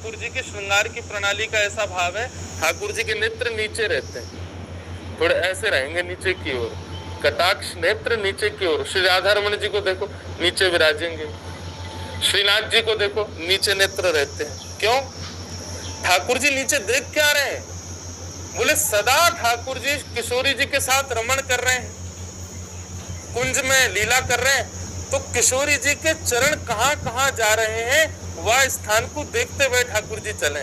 ठाकुर जी के श्रृंगार की प्रणाली का ऐसा भाव है, ठाकुर जी के नेत्र नीचे रहते हैं, थोड़े ऐसे रहेंगे नीचे की ओर, कटाक्ष नेत्र नीचे की ओर। श्री राधारमण जी को देखो नीचे विराजेंगे, श्रीनाथ जी को देखो नीचे नेत्र रहते हैं। क्यों? ठाकुर जी नीचे देख क्या रहे हैं? बोले सदा ठाकुर जी किशोरी जी के साथ रमण कर रहे हैं, कुंज में लीला कर रहे हैं, तो किशोरी जी के चरण कहां कहां जा रहे हैं, वह स्थान को देखते हुए ठाकुर जी चले।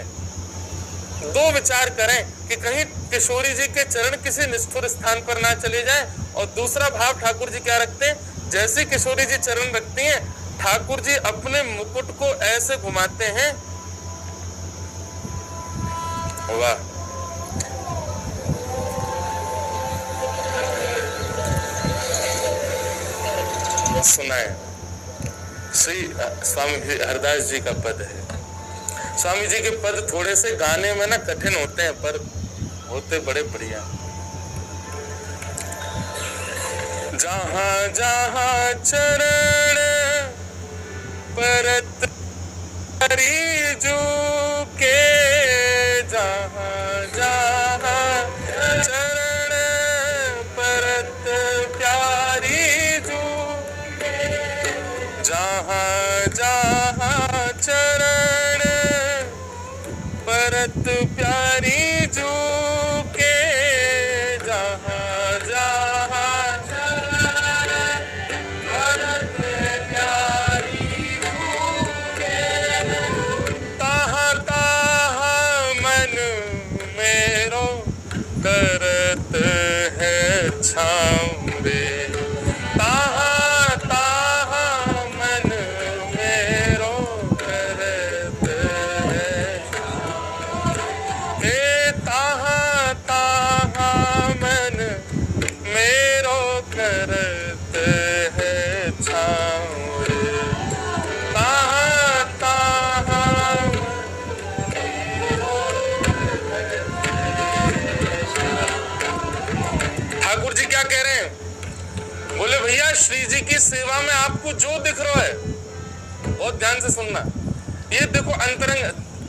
दो विचार करें कि कहीं किशोरी जी के चरण किसी निष्ठुर स्थान पर ना चले जाएं, और दूसरा भाव ठाकुर जी क्या रखते हैं, जैसे किशोरी जी चरण रखती हैं, ठाकुर जी अपने मुकुट को ऐसे घुमाते हैं, वाह। सुनाए श्री स्वामी हरदास जी का पद है। स्वामी जी के पद थोड़े से गाने में ना कठिन होते हैं, पर होते बड़े बढ़िया। जहां जहां चरण परत जो के, जहां जहां चरण परत प्यारी जो, जहां जहां चरण परत प्यारी जो के, जहां जहां चरण परत प्यारी जो के, ताहा ताहा मन मेरो करत है छाँवे, ताहा ताहा मन मेरो करत है, हे ताहा ताहा मन मेरो करत है छाँवे, ताहा ताहा ठाकुर जी क्या कह रहे हैं? बोले भैया श्री जी की सेवा में आपको जो दिख रहा है, बहुत ध्यान से सुनना। ये देखो अंतरंग,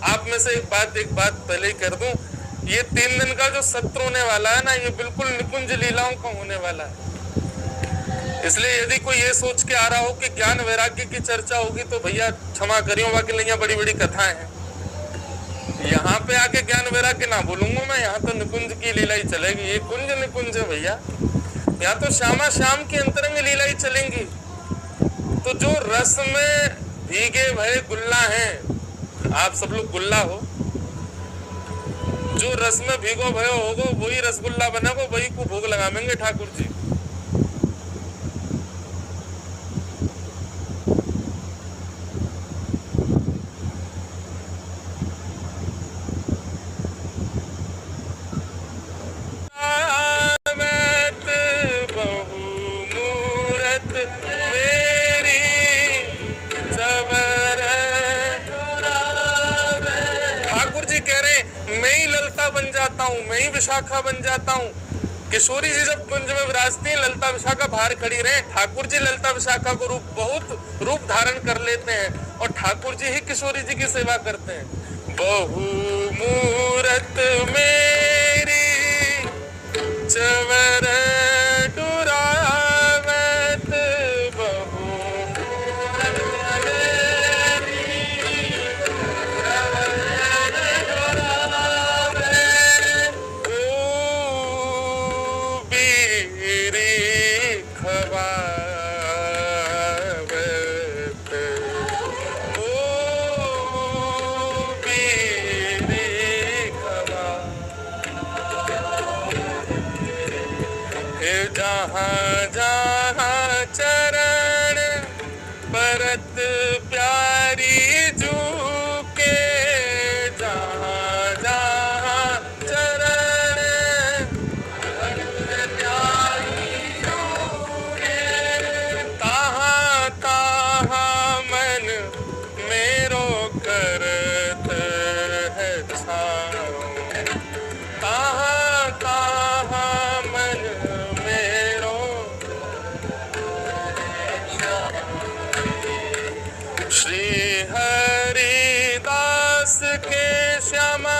आप में से एक बात पहले ही कर दूं, ये 3 दिन का जो सत्र होने वाला है ना, ये बिल्कुल निकुंज लीलाओं का होने वाला है। इसलिए यदि कोई ये सोच के आ रहा हो कि ज्ञान वैराग्य की चर्चा होगी, तो भैया क्षमा करियो, बाकी नहीं बड़ी बड़ी कथाएं हैं। यहाँ पे आके ज्ञान वैराग्य ना बोलूंगा मैं, यहाँ तो निकुंज की लीला ही चलेगी। ये कुंज निकुंज है भैया, यहाँ तो श्यामा श्याम की अंतरंग लीला ही चलेंगी। तो जो रस में भीगे भये गुल्ला हैं, आप सब लोग गुल्ला हो, जो रस में भीगो भयो होगो वही रसगुल्ला बनेगो, वही को भोग लगावेंगे ठाकुर जी। मैं ही विशाखा बन जाता हूँ। किशोरी जी जब कुंज में विराजती हैं, ललता विशाखा बाहर खड़ी रहे, ठाकुर जी ललता विशाखा को बहुत रूप धारण कर लेते हैं, और ठाकुर जी ही किशोरी जी की सेवा करते हैं। बहु मूरत मेरी चवर डुरावत, बहु जहाँ जहाँ चरण परत प्यारी जू के, जहाँ जहाँ चरण परत प्यारी जू के, ताहा ताहा मन मेरो करत के श्यामा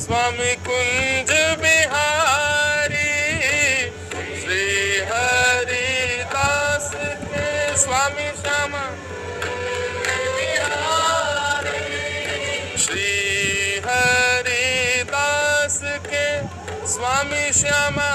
स्वामी कुंज बिहारी, श्री हरिदास के स्वामी श्यामा श्री हरिदास के स्वामी श्यामा